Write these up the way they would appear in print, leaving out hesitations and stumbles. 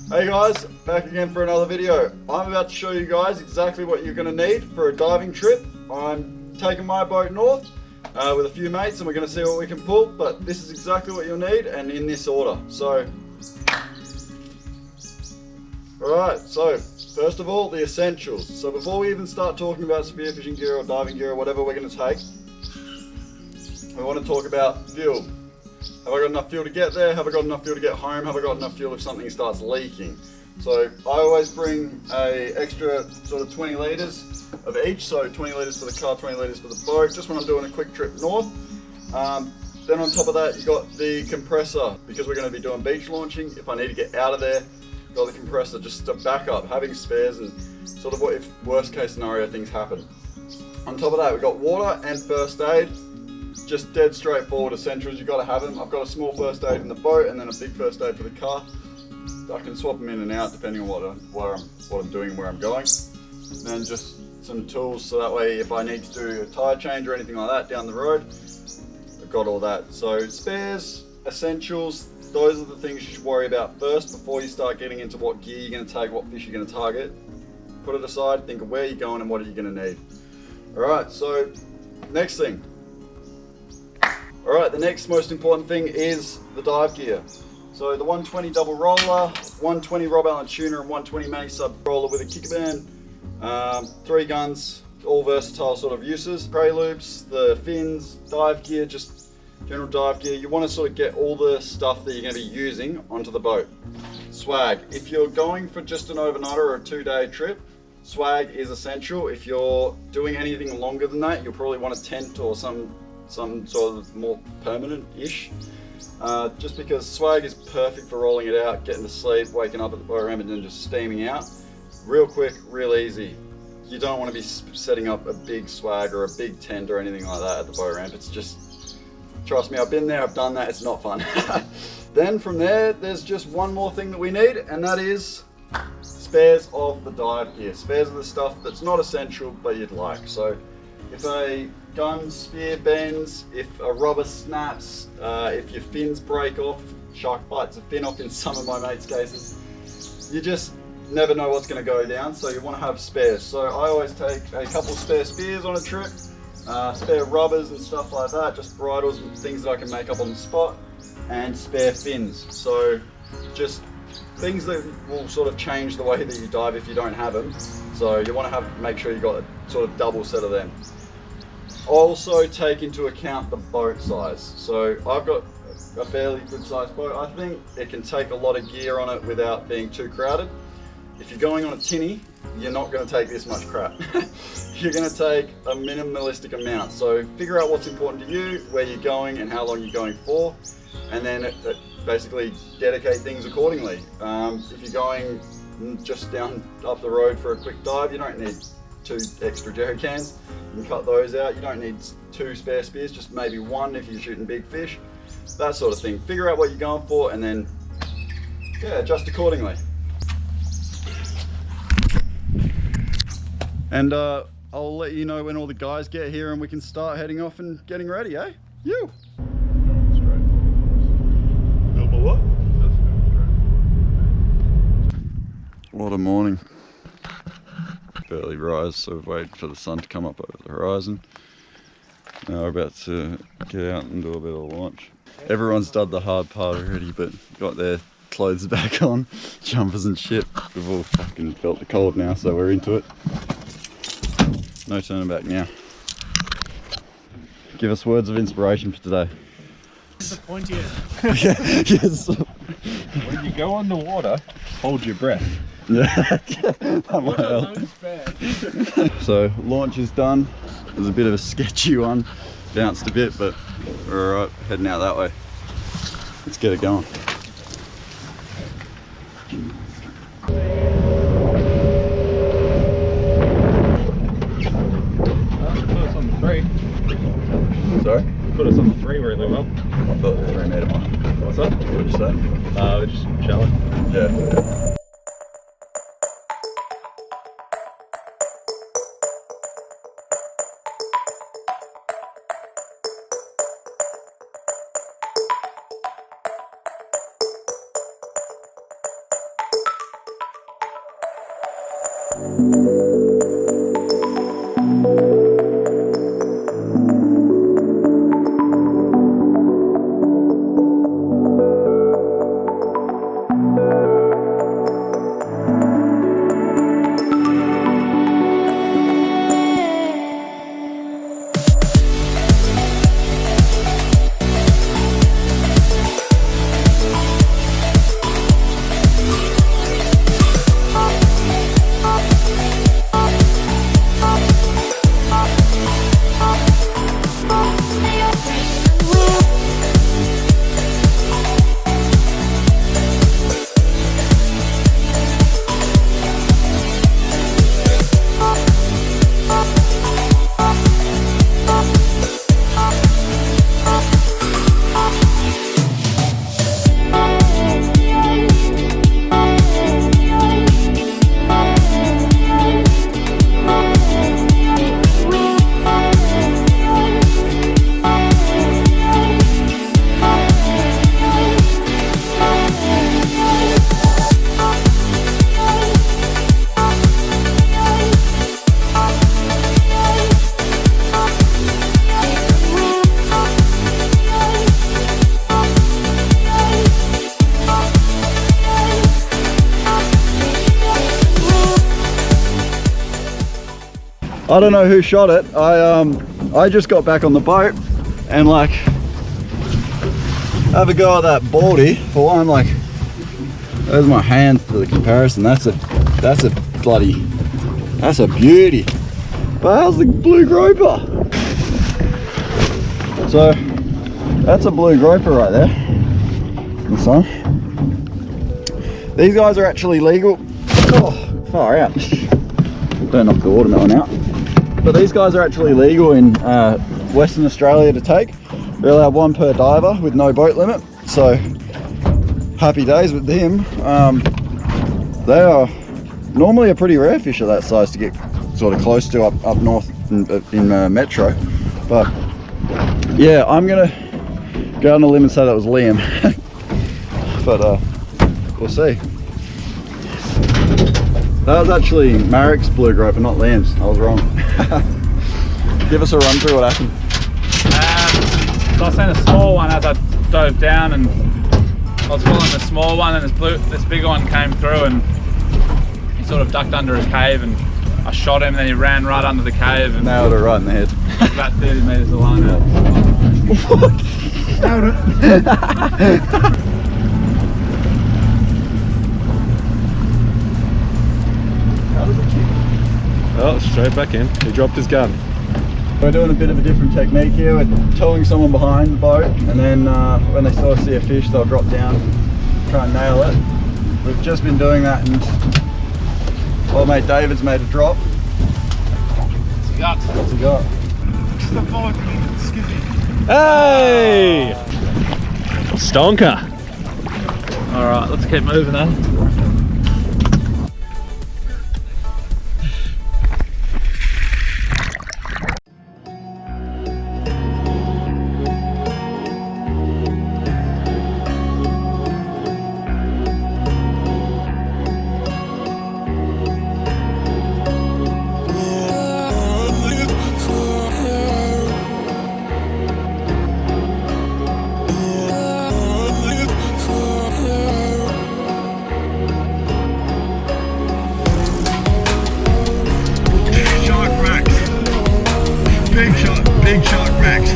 Hey guys, back again for another video. I'm about to show you guys exactly what you're going to need for a diving trip. I'm taking my boat north with a few mates and we're going to see what we can pull, but this is exactly what you'll need and in this order. So, alright, so first of all, the essentials. So before we even start talking about spearfishing gear or diving gear or whatever we're going to take, we want to talk about fuel. Have I got enough fuel to get there? Have I got enough fuel to get home? Have I got enough fuel if something starts leaking? So I always bring a extra sort of 20 litres of each, so 20 litres for the car, 20 litres for the boat, just when I'm doing a quick trip north. Then on top of that, you got the compressor, because we're going to be doing beach launching. If I need to get out of there, got the compressor just to back up, having spares and sort of what if worst case scenario things happen. On top of that, we've got water and first aid. Just dead straightforward essentials, you've got to have them. I've got a small first aid in the boat and then a big first aid for the car. I can swap them in and out depending on what I'm doing and where I'm going. And then just some tools so that way if I need to do a tyre change or anything like that down the road, I've got all that. So spares, essentials, those are the things you should worry about first before you start getting into what gear you're going to take, what fish you're going to target. Put it aside, think of where you're going and what are you going to need. Alright, so next thing. Alright, the next most important thing is the dive gear. So the 120 double roller, 120 Rob Allen tuner and 120 mani sub roller with a kicker band, 3 guns, all versatile sort of uses, spray loops, the fins, dive gear, just general dive gear. You want to sort of get all the stuff that you're going to be using onto the boat. Swag, if you're going for just an overnighter or a 2-day trip, swag is essential. If you're doing anything longer than that, you'll probably want a tent or some sort of more permanent-ish. Just because swag is perfect for rolling it out, getting to sleep, waking up at the boat ramp and then just steaming out. Real quick, real easy. You don't want to be setting up a big swag or a big tent or anything like that at the boat ramp. It's just, trust me, I've been there, I've done that, it's not fun. Then from there, there's just one more thing that we need, and that is spares of the dive gear. Spares of the stuff that's not essential, but you'd like. So if a gun spear bends, if a rubber snaps, if your fins break off, shark bites a fin off in some of my mates' cases, you just never know what's going to go down, so you want to have spares. So I always take a couple spare spears on a trip, spare rubbers and stuff like that, just bridles and things that I can make up on the spot, and spare fins. So just things that will sort of change the way that you dive if you don't have them. So you want to make sure you got a sort of double set of them. Also take into account the boat size. So I've got a fairly good sized boat. I think it can take a lot of gear on it without being too crowded. If you're going on a tinny, you're not going to take this much crap. You're going to take a minimalistic amount. So figure out what's important to you, where you're going and how long you're going for, and then basically dedicate things accordingly. If you're going just down up the road for a quick dive, you don't need 2 extra jerry cans. You can cut those out. You don't need 2 spare spears, just maybe 1 if you're shooting big fish. That sort of thing. Figure out what you're going for and then, yeah, adjust accordingly. And I'll let you know when all the guys get here and we can start heading off and getting ready, eh? You! What a morning. Barely rise, so we've waited for the sun to come up over the horizon. Now we're about to get out and do a bit of launch. Everyone's done the hard part already, but got their clothes back on, jumpers and shit. We've all fucking felt the cold now, so we're into it. No turning back now. Give us words of inspiration for today. Disappoint you. Yes. When you go on the water, hold your breath. Yeah, that might help. So launch is done. It was a bit of a sketchy one, bounced a bit, but we're alright, heading out that way. Let's get it going. Put us on the 3. Sorry? Put us on the 3 really well. I thought the 3 metre one. What's that? What did you say? We're just shallow. Yeah. I don't know who shot it. I just got back on the boat and like have a go at that baldy. For one, like there's my hand for the comparison. That's a beauty. But how's the blue groper? So that's a blue groper right there. The sun. These guys are actually legal. Oh, far out. Don't knock the watermelon out. But these guys are actually legal in Western Australia to take. They're allowed one per diver with no boat limit. So happy days with them. They are normally a pretty rare fish of that size to get sort of close to up north in Metro. But yeah, I'm gonna go on a limb and say that was Liam. But we'll see. That was actually Marek's blue groper, not Liam's. I was wrong. Give us a run through what happened. So I seen a small one as I dove down, and I was following the small one, and this bigger one came through, and he sort of ducked under a cave, and I shot him, and then he ran right under the cave and nailed it right in the head. About 30 metres of line out. What? Nailed it. Oh, straight back in. He dropped his gun. We're doing a bit of a different technique here. We're towing someone behind the boat, and then when they sort of see a fish, they'll drop down, try and nail it. We've just been doing that, and old mate David's made a drop. What's he got? What's he got? Just a boat. Hey! Stonker. All right, let's keep moving then. Big shot, Rex.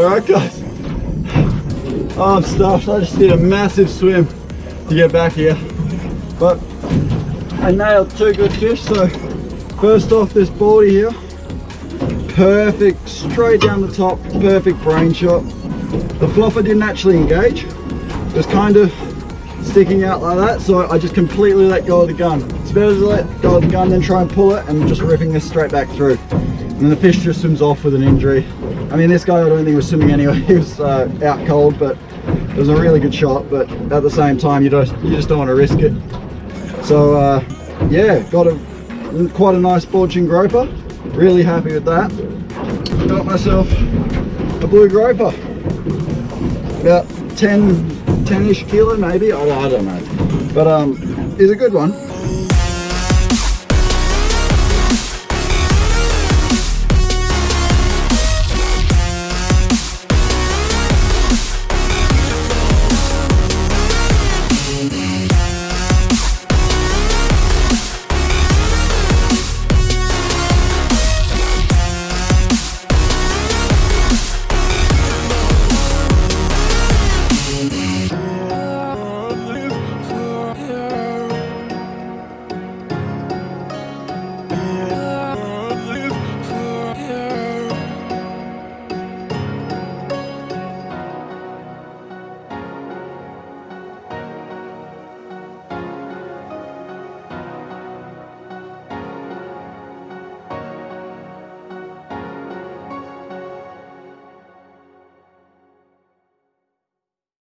Alright guys, oh, I'm stuffed. I just did a massive swim to get back here, but I nailed 2 good fish. So first off, this baldy here, perfect, straight down the top, perfect brain shot. The flopper didn't actually engage, just kind of sticking out like that, so I just completely let go of the gun. It's better to let go of the gun than try and pull it and just ripping this straight back through. And then the fish just swims off with an injury. I mean, this guy I don't think was swimming anyway, he was out cold, but it was a really good shot, but at the same time you just don't want to risk it. So yeah, got quite a nice bulging groper, really happy with that. Got myself a blue groper, about 10-ish kilo maybe, I don't know, but it's a good one.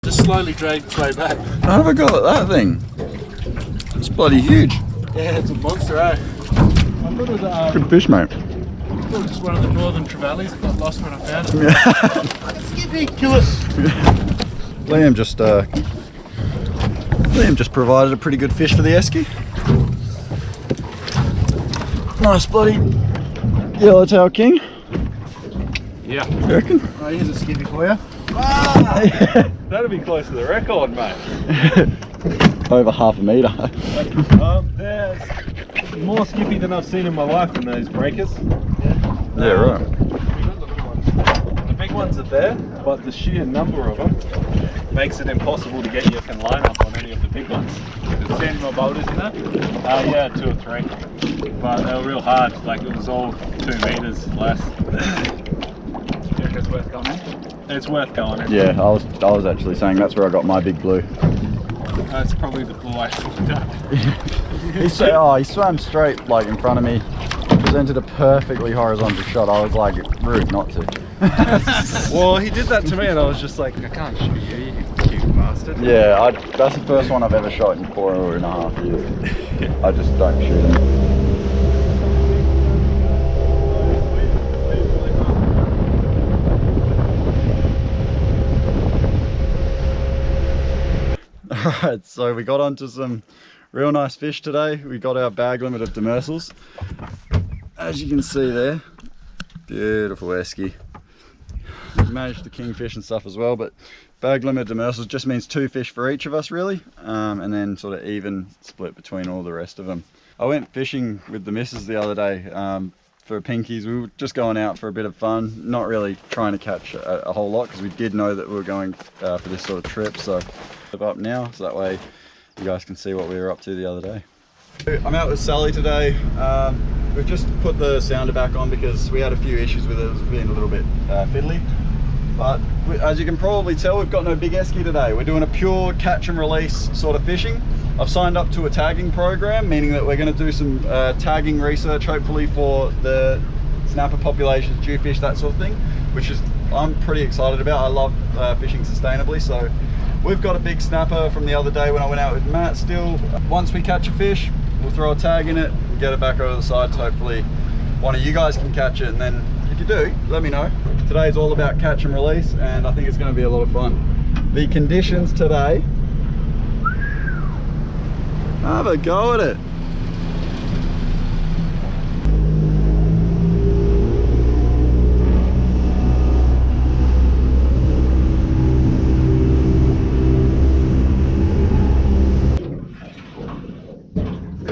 Slowly dragged its way back. I haven't got that thing. It's bloody huge. Yeah, it's a monster, eh? I thought it was Good fish, mate. I thought it was just one of the northern trevallies. I got lost when I found it. Yeah. Skippy, kill it! Liam just provided a pretty good fish for the esky. Nice bloody yellowtail king. Yeah. You reckon? Oh, here's a skippy for you. That'd be close to the record, mate. Over half a metre. There's more skippy than I've seen in my life in those breakers. Yeah, right. The big ones are there, but the sheer number of them makes it impossible to get you a line up on any of the big ones. See any more boulders in that? Yeah, 2 or 3. But they were real hard, like it was all 2 meters less. It's worth going in. It's worth going in. Yeah, I was actually saying that's where I got my big blue. That's probably the blue I fucked up. He swam straight like in front of me, presented a perfectly horizontal shot. I was like, rude not to. Well, he did that to me and I was just like, I can't shoot you, you cute bastard. Yeah, that's the first one I've ever shot in 4.5 years. I just don't shoot them. Alright, so we got onto some real nice fish today. We got our bag limit of demersals. As you can see there, beautiful esky. We managed the kingfish and stuff as well, but bag limit demersals just means 2 fish for each of us really, and then sort of even split between all the rest of them. I went fishing with the missus the other day for pinkies. We were just going out for a bit of fun, not really trying to catch a whole lot because we did know that we were going for this sort of trip. So up now, so that way you guys can see what we were up to the other day. I'm out with Sally today. We've just put the sounder back on because we had a few issues with it. It was being a little bit fiddly. But as you can probably tell, we've got no big esky today. We're doing a pure catch and release sort of fishing. I've signed up to a tagging program, meaning that we're going to do some tagging research, hopefully for the snapper populations, jewfish, that sort of thing, which is I'm pretty excited about. I love fishing sustainably, so we've got a big snapper from the other day when I went out with Matt still. Once we catch a fish, we'll throw a tag in it and get it back over the side, so hopefully one of you guys can catch it, and then if you do, let me know. Today is all about catch and release, and I think it's going to be a lot of fun. The conditions today, have a go at it.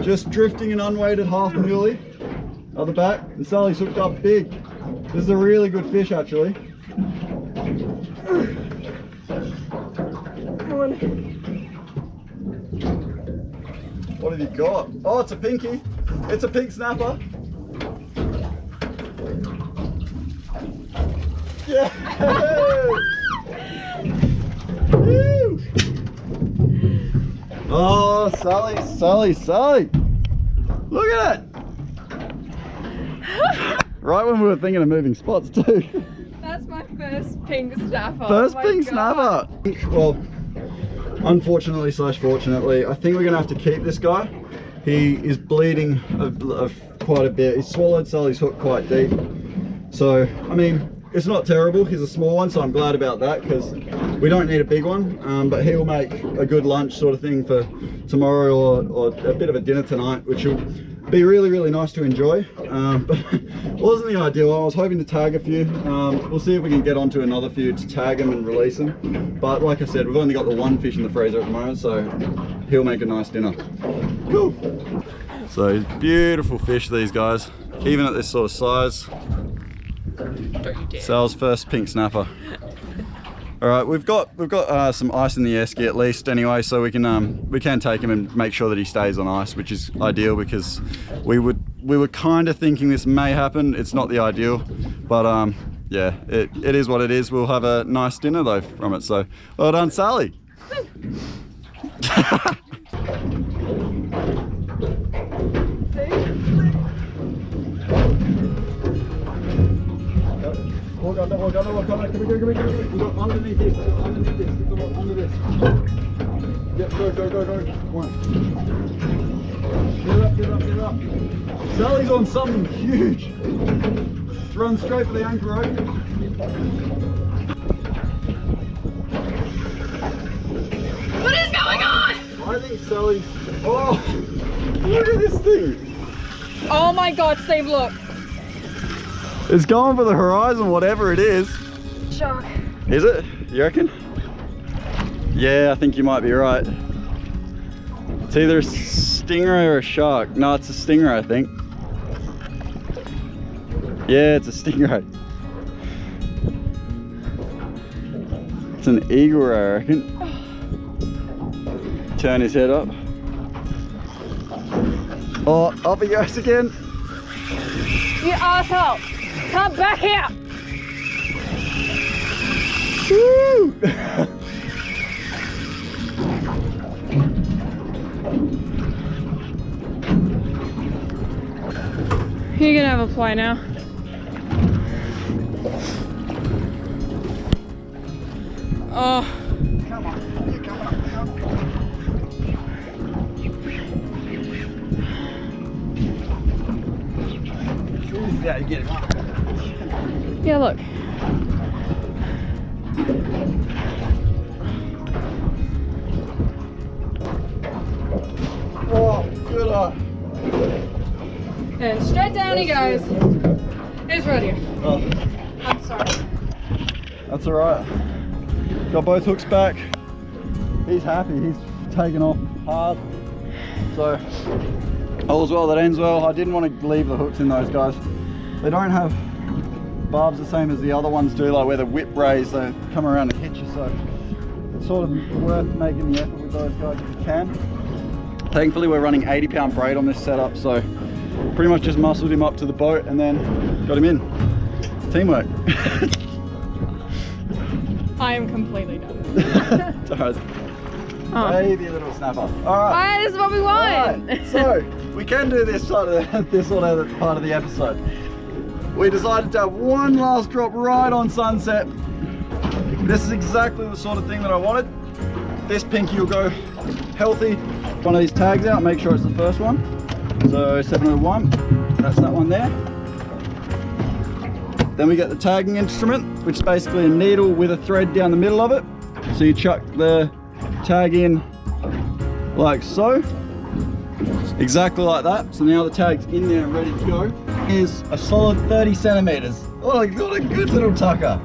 Just drifting an unweighted half muley at the back, and Sally's hooked up big. This is a really good fish actually. Come on. What have you got? Oh, it's a pinky. It's a pink snapper. Yeah! Woo! Oh, Sally, Sally, Sally! Look at it! Right when we were thinking of moving spots too. That's my first pink snapper. First Oh my pink God. snapper! Well, unfortunately slash fortunately, I think we're gonna have to keep this guy. He is bleeding quite a bit. He swallowed Sally's hook quite deep. So, I mean, it's not terrible. He's a small one, so I'm glad about that because we don't need a big one. But he'll make a good lunch sort of thing for tomorrow or a bit of a dinner tonight, which will be really, really nice to enjoy. But it wasn't the ideal. I was hoping to tag a few. We'll see if we can get onto another few to tag them and release them. But like I said, we've only got the one fish in the freezer at the moment, so he'll make a nice dinner. Cool. So beautiful fish, these guys, even at this sort of size. Don't you dare. Sal's first pink snapper. All right, we've got some ice in the esky at least anyway, so we can take him and make sure that he stays on ice, which is ideal because we were kind of thinking this may happen. It's not the ideal, but yeah, it is what it is. We'll have a nice dinner though from it. So well done, Sally. Walk on, come here. We got underneath this, underneath this, under this. Yep, go. Come on. Get it up. Sally's on something huge. Run straight for the anchor rope. What is going on? I think Sally's, oh, look at this thing. Oh my God, Steve, look. It's going for the horizon, whatever it is. Shark. Is it? You reckon? Yeah, I think you might be right. It's either a stingray or a shark. No, it's a stingray, I think. Yeah, it's a stingray. It's an eagle ray, I reckon. Turn his head up. Oh, up he goes again. You asshole. Come back here. Woo! You can have a play now. Oh. Come on, come on. Yeah, you get him up. Yeah, look. Oh, good eye. And straight down he goes. He's ready. Oh, I'm sorry. that's all right. Got both hooks back. He's happy. He's taken off hard. So, all's well that ends well. I didn't want to leave the hooks in those guys. They don't have barbs the same as the other ones do, like where the whip rays, they come around and hit you, so it's sort of worth making the effort with those guys if you can. Thankfully we're running 80-pound braid on this setup, so pretty much just muscled him up to the boat and then got him in. Teamwork. I am completely done. It's alright. Baby little snapper. Alright. Alright, this is what we want. Right, so we can do this sort of part of the episode. We decided to have one last drop right on sunset. This is exactly the sort of thing that I wanted. This pinky will go healthy. One of these tags out, make sure it's the first one. So 701, that's that one there. Then we get the tagging instrument, which is basically a needle with a thread down the middle of it. So you chuck the tag in like so. Exactly like that. So now the tag's in there and ready to go. Here's a solid 30 centimeters. Oh, I got a good little tucker.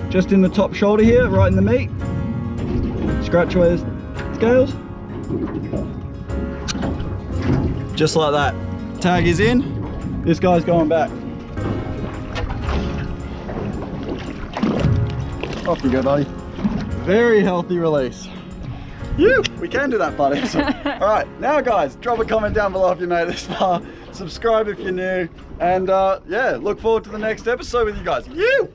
Just in the top shoulder here, right in the meat. Scratch away the scales. Just like that. Tag is in. This guy's going back. Off you go, buddy. Very healthy release. You, we can do that, buddy. All right, now guys, drop a comment down below if you made it this far. Subscribe if you're new, and yeah, look forward to the next episode with you guys. You.